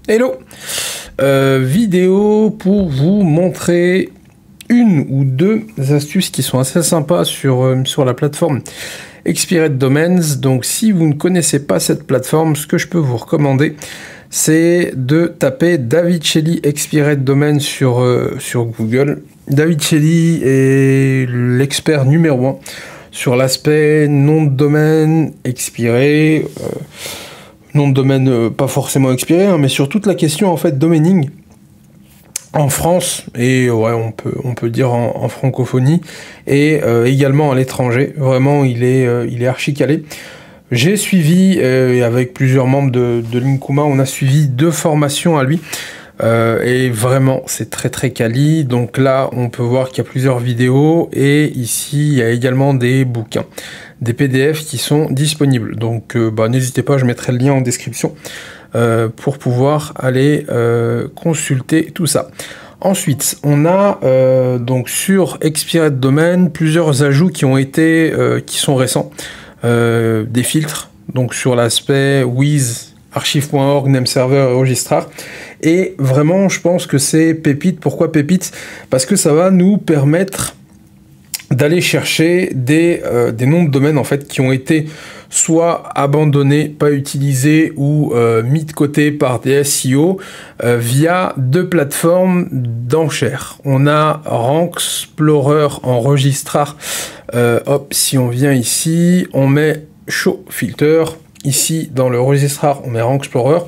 Hello, vidéo pour vous montrer une ou deux astuces qui sont assez sympas sur la plateforme Expired Domains. Donc si vous ne connaissez pas cette plateforme, ce que je peux vous recommander, c'est de taper David-Chelly Expired Domains sur Google. David-Chelly est l'expert numéro 1 sur l'aspect nom de domaine expiré, nom de domaine pas forcément expiré, hein, mais sur toute la question en fait domaining en France, et ouais, on peut dire en francophonie, et également à l'étranger. Vraiment, il est archi calé. J'ai suivi, avec plusieurs membres de l'Inkuma, on a suivi 2 formations à lui, et vraiment, c'est très très quali. Donc là, on peut voir qu'il y a plusieurs vidéos, et ici, il y a également des bouquins, des PDF qui sont disponibles. Donc n'hésitez pas, je mettrai le lien en description pour pouvoir aller consulter tout ça. Ensuite, on a donc sur Expired Domain plusieurs ajouts qui ont été qui sont récents, des filtres donc sur l'aspect with archive.org, nameserver et registrar. Et vraiment, je pense que c'est pépite. Pourquoi pépite? Parce que ça va nous permettre d'aller chercher des noms de domaine en fait qui ont été soit abandonnés, pas utilisés ou mis de côté par des SEO via 2 plateformes d'enchères. On a Rank-Explorer en registrar. Hop, si on vient ici, on met Show Filter. Ici, dans le registrar, on met Rank-Explorer.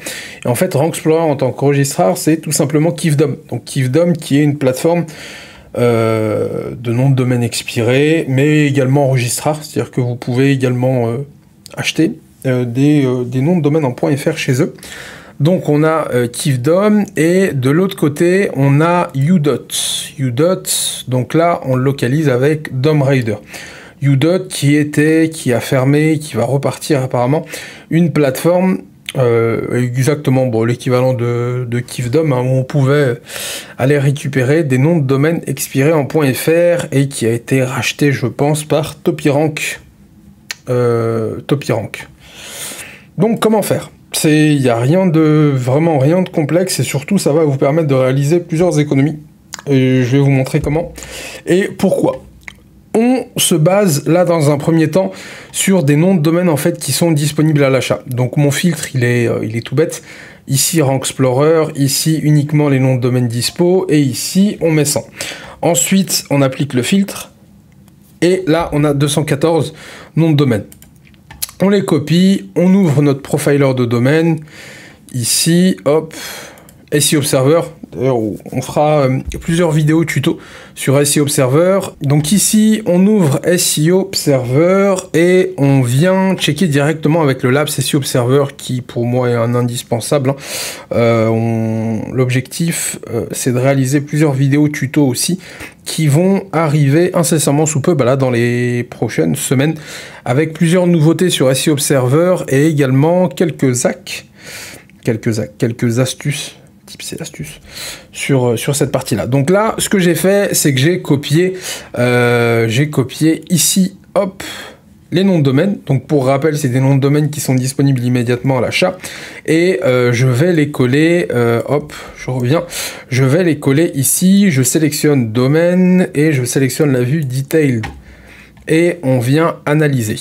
Et en fait, Rank-Explorer en tant que registrar, c'est tout simplement Kifdom. Donc Kifdom qui est une plateforme de nom de domaine expiré, mais également registrar, c'est-à-dire que vous pouvez également acheter des noms de domaine en .fr chez eux. Donc on a Kifdom, et de l'autre côté on a Udot. Udot, donc là on le localise avec DomRaider. Udot qui a fermé, qui va repartir apparemment, une plateforme exactement l'équivalent de Kifdom, hein, où on pouvait aller récupérer des noms de domaine expirés en .fr et qui a été racheté, je pense, par Topirank. Donc comment faire? Il n'y a vraiment rien de complexe, et surtout ça va vous permettre de réaliser plusieurs économies. Et je vais vous montrer comment et pourquoi. On se base là dans un premier temps sur des noms de domaine en fait qui sont disponibles à l'achat. Donc mon filtre il est tout bête. Ici Rank Explorer, ici uniquement les noms de domaine dispo, et ici on met 100. Ensuite on applique le filtre, et là on a 214 noms de domaine. On les copie, on ouvre notre profiler de domaine. Ici, hop, SEO Observer. D'ailleurs, on fera plusieurs vidéos tuto sur SEO Observer. Donc ici, on ouvre SEO Observer et on vient checker directement avec le Labs SEO Observer qui, pour moi, est un indispensable. L'objectif, c'est de réaliser plusieurs vidéos tuto aussi qui vont arriver incessamment sous peu, là, dans les prochaines semaines, avec plusieurs nouveautés sur SEO Observer et également quelques astuces. Tips et astuces sur cette partie-là. Donc là, ce que j'ai fait, c'est que j'ai copié ici, hop, les noms de domaine. Donc pour rappel, c'est des noms de domaine qui sont disponibles immédiatement à l'achat. Et je vais les coller, hop, je reviens. Je vais les coller ici, je sélectionne domaine et je sélectionne la vue detailed. Et on vient analyser.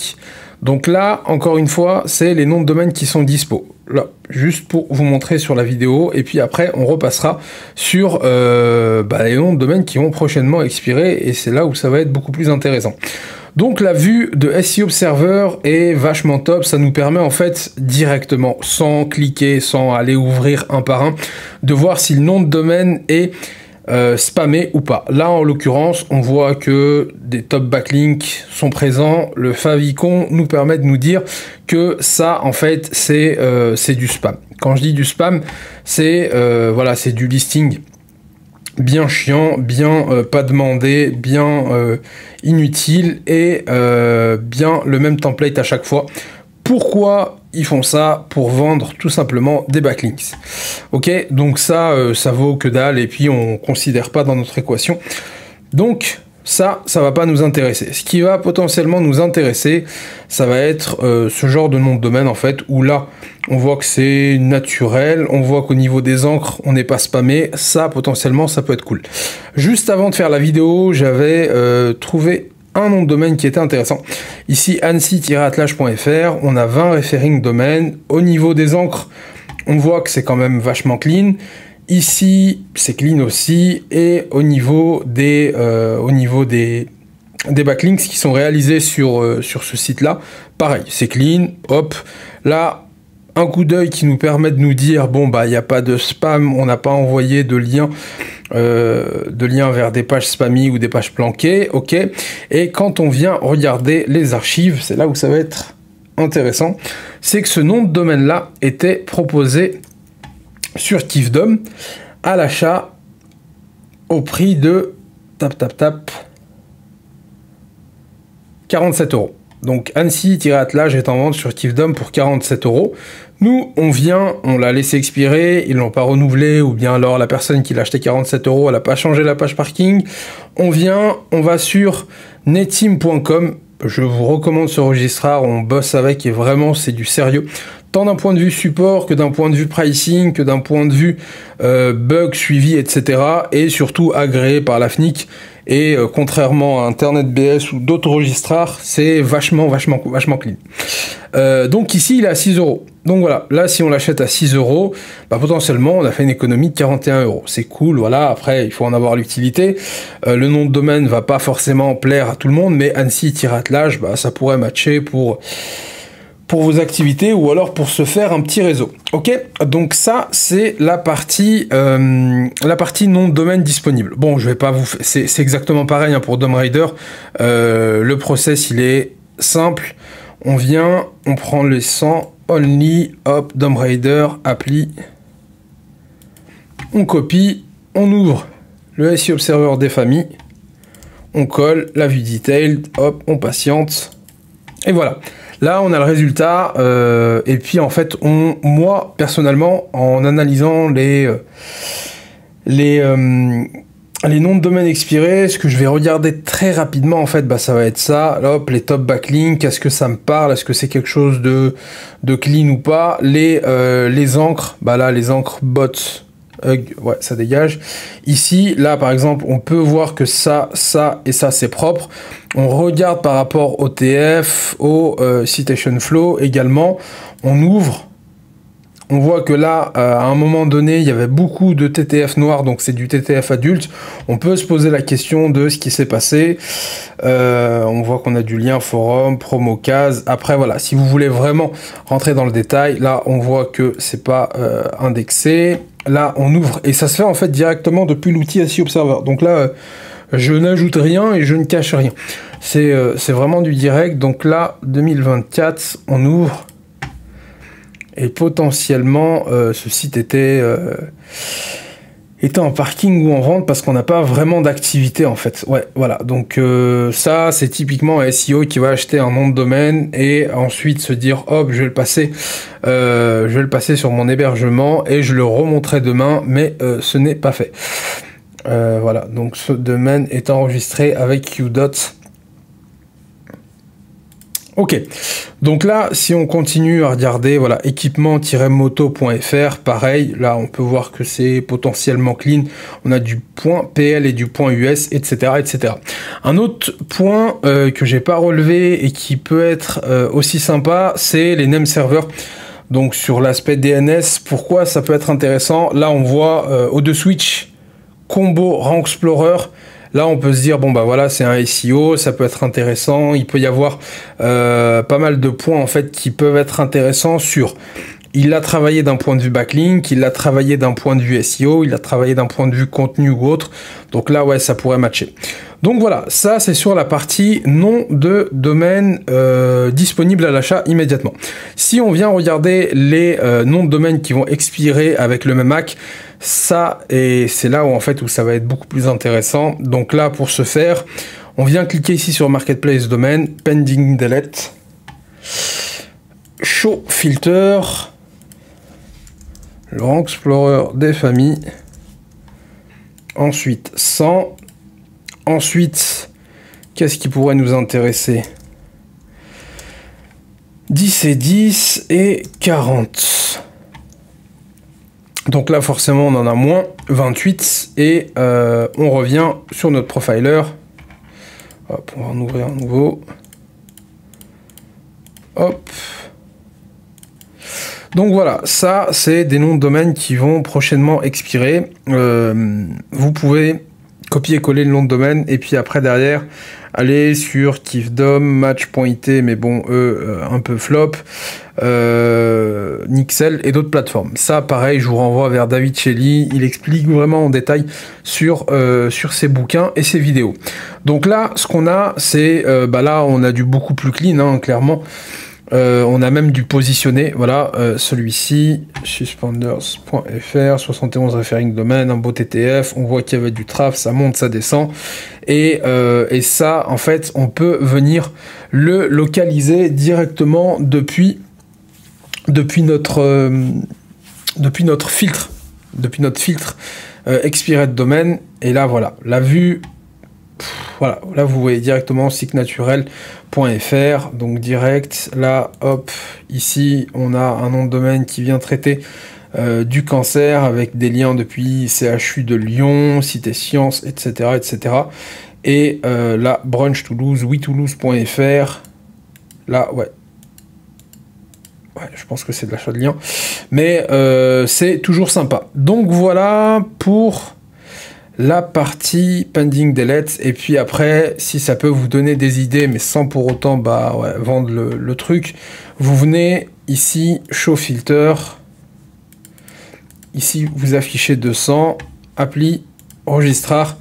Donc là, encore une fois, c'est les noms de domaine qui sont dispo. Là, juste pour vous montrer sur la vidéo, et puis après, on repassera sur les noms de domaine qui vont prochainement expirer, et c'est là où ça va être beaucoup plus intéressant. Donc la vue de SEO Observer est vachement top, ça nous permet en fait directement, sans cliquer, sans aller ouvrir un par un, de voir si le nom de domaine est spammé ou pas. Là en l'occurrence on voit que des top backlinks sont présents, le favicon nous permet de nous dire que ça en fait c'est du spam. Quand je dis du spam, c'est voilà, c'est du listing bien chiant, bien pas demandé, bien inutile, et bien le même template à chaque fois. Pourquoi ils font ça? Pour vendre tout simplement des backlinks. Ok, donc ça vaut que dalle, et puis on considère pas dans notre équation. Donc Ça va pas nous intéresser. Ce qui va potentiellement nous intéresser, ça va être ce genre de nom de domaine en fait, où là, on voit que c'est naturel, on voit qu'au niveau des encres, on n'est pas spammé. Ça, potentiellement, ça peut être cool. Juste avant de faire la vidéo, j'avais trouvé un nom de domaine qui était intéressant. Ici, annecy-attelage.fr, on a 20 referring domaines. Au niveau des encres, on voit que c'est quand même vachement clean. Ici, c'est clean aussi, et au niveau des backlinks qui sont réalisés sur ce site-là, pareil, c'est clean, hop, là, un coup d'œil qui nous permet de nous dire, bon, bah, il n'y a pas de spam, on n'a pas envoyé de lien vers des pages spammy ou des pages planquées, ok, et quand on vient regarder les archives, c'est là où ça va être intéressant, c'est que ce nom de domaine-là était proposé sur Kifdom à l'achat au prix de 47 €. Donc Annecy-attelage est en vente sur Kifdom pour 47 €. Nous, on l'a laissé expirer, ils l'ont pas renouvelé, ou bien alors la personne qui l'a acheté 47 €, elle a pas changé la page parking. On va sur netim.com. Je vous recommande ce registrar, on bosse avec et vraiment c'est du sérieux. Tant d'un point de vue support que d'un point de vue pricing, que d'un point de vue bug suivi, etc. Et surtout agréé par la FNIC. Et contrairement à Internet BS ou d'autres registrars, c'est vachement clean. Donc ici, il est à 6 €. Donc voilà, là, si on l'achète à 6 €, bah, potentiellement, on a fait une économie de 41 €. C'est cool, voilà, après, il faut en avoir l'utilité. Le nom de domaine va pas forcément plaire à tout le monde, mais Annecy-attelage, bah, ça pourrait matcher pour vos activités ou alors pour se faire un petit réseau. Ok, donc ça c'est la partie nom de domaine disponible. Bon, je vais pas vous, c'est exactement pareil hein, pour DomRaider. Le process il est simple. On vient, on prend les 100 only, hop, DomRaider, appli. On copie, on ouvre le SEO Observer des familles, on colle la vue detailed, hop, on patiente et voilà. Là, on a le résultat, et puis en fait, moi, personnellement, en analysant les noms de domaine expirés, ce que je vais regarder très rapidement, en fait, bah, ça va être ça, hop, les top backlinks, est-ce que ça me parle, est-ce que c'est quelque chose de clean ou pas, les encres, bah là, les encres bots, ouais, ça dégage. Ici, là, par exemple, on peut voir que ça et ça, c'est propre. On regarde par rapport au TF, au Citation Flow également. On ouvre. On voit que là, à un moment donné, il y avait beaucoup de TTF noir, donc c'est du TTF adulte. On peut se poser la question de ce qui s'est passé. On voit qu'on a du lien forum, promo case. Après, voilà, si vous voulez vraiment rentrer dans le détail, là, on voit que c'est pas indexé. Là, on ouvre et ça se fait en fait directement depuis l'outil SEO Observer. Donc là, je n'ajoute rien et je ne cache rien. C'est vraiment du direct. Donc là, 2024, on ouvre. Et potentiellement, ce site était en parking ou en vente parce qu'on n'a pas vraiment d'activité en fait. Ouais, voilà. Donc ça, c'est typiquement un SEO qui va acheter un nom de domaine et ensuite se dire, hop, je vais le passer sur mon hébergement et je le remonterai demain, mais ce n'est pas fait. Voilà. Donc ce domaine est enregistré avec Qdot. Ok, donc là, si on continue à regarder, voilà, équipement-moto.fr, pareil, là, on peut voir que c'est potentiellement clean, on a du point .pl et du point .us, etc., etc. Un autre point que j'ai pas relevé et qui peut être aussi sympa, c'est les name servers. Donc sur l'aspect DNS, pourquoi ça peut être intéressant? Là, on voit au de switch combo Rank Explorer. Là, on peut se dire, bon, bah voilà, c'est un SEO, ça peut être intéressant. Il peut y avoir pas mal de points, en fait, qui peuvent être intéressants sur... Il l'a travaillé d'un point de vue backlink, il l'a travaillé d'un point de vue SEO, il l'a travaillé d'un point de vue contenu ou autre. Donc là, ouais, ça pourrait matcher. Donc voilà, ça, c'est sur la partie nom de domaine disponible à l'achat immédiatement. Si on vient regarder les noms de domaine qui vont expirer avec le même hack, ça, et c'est là où en fait où ça va être beaucoup plus intéressant. Donc là, pour ce faire, on vient cliquer ici sur Marketplace Domain, Pending Delete, Show Filter, le Rank Explorer des familles, ensuite 100, ensuite Qu'est-ce qui pourrait nous intéresser? 10 et 10 et 40. Donc là, forcément, on en a moins, 28, et on revient sur notre profiler. Hop, on va en ouvrir un nouveau. Hop. Donc voilà, ça, c'est des noms de domaine qui vont prochainement expirer. Vous pouvez copier-coller le nom de domaine, et puis après, derrière, aller sur kiffdom, match.it, mais bon, eux, un peu flop, Nixel et d'autres plateformes. Ça, pareil, je vous renvoie vers David Shelley, il explique vraiment en détail sur ses bouquins et ses vidéos. Donc là, ce qu'on a, c'est, là, on a du beaucoup plus clean, hein, clairement. On a même du positionné, voilà, celui-ci, suspenders.fr, 71 referring domaine, un beau TTF, on voit qu'il y avait du traf, ça monte, ça descend, et ça, en fait, on peut venir le localiser directement depuis notre filtre, Expired Domain, et là, voilà, la vue. Voilà, là vous voyez directement cyclenaturel.fr, donc direct, là, hop, ici, on a un nom de domaine qui vient traiter du cancer avec des liens depuis CHU de Lyon, Cité Sciences, etc., etc. Et là, Brunch Toulouse, witoulouse.fr, là, ouais, je pense que c'est de l'achat de liens, mais c'est toujours sympa. Donc voilà pour la partie pending delete, et puis après, si ça peut vous donner des idées, mais sans pour autant vendre le truc, vous venez ici, show filter, ici vous affichez 200, appli, registrard,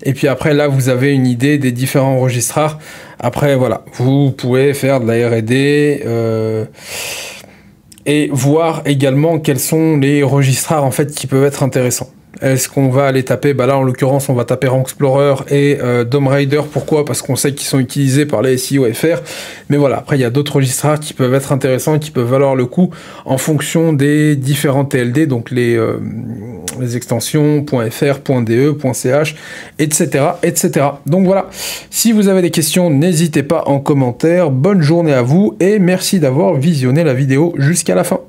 et puis après là vous avez une idée des différents registrars. Après voilà, vous pouvez faire de la R&D et voir également quels sont les registrars en fait qui peuvent être intéressants. Est-ce qu'on va aller taper, là en l'occurrence on va taper Rank Explorer et Dom Raider, pourquoi? Parce qu'on sait qu'ils sont utilisés par les SEO FR, mais voilà, après il y a d'autres registrars qui peuvent être intéressants, qui peuvent valoir le coup en fonction des différents TLD, donc les extensions .fr, .de, .ch, etc., etc. Donc voilà, si vous avez des questions, n'hésitez pas en commentaire, bonne journée à vous et merci d'avoir visionné la vidéo jusqu'à la fin.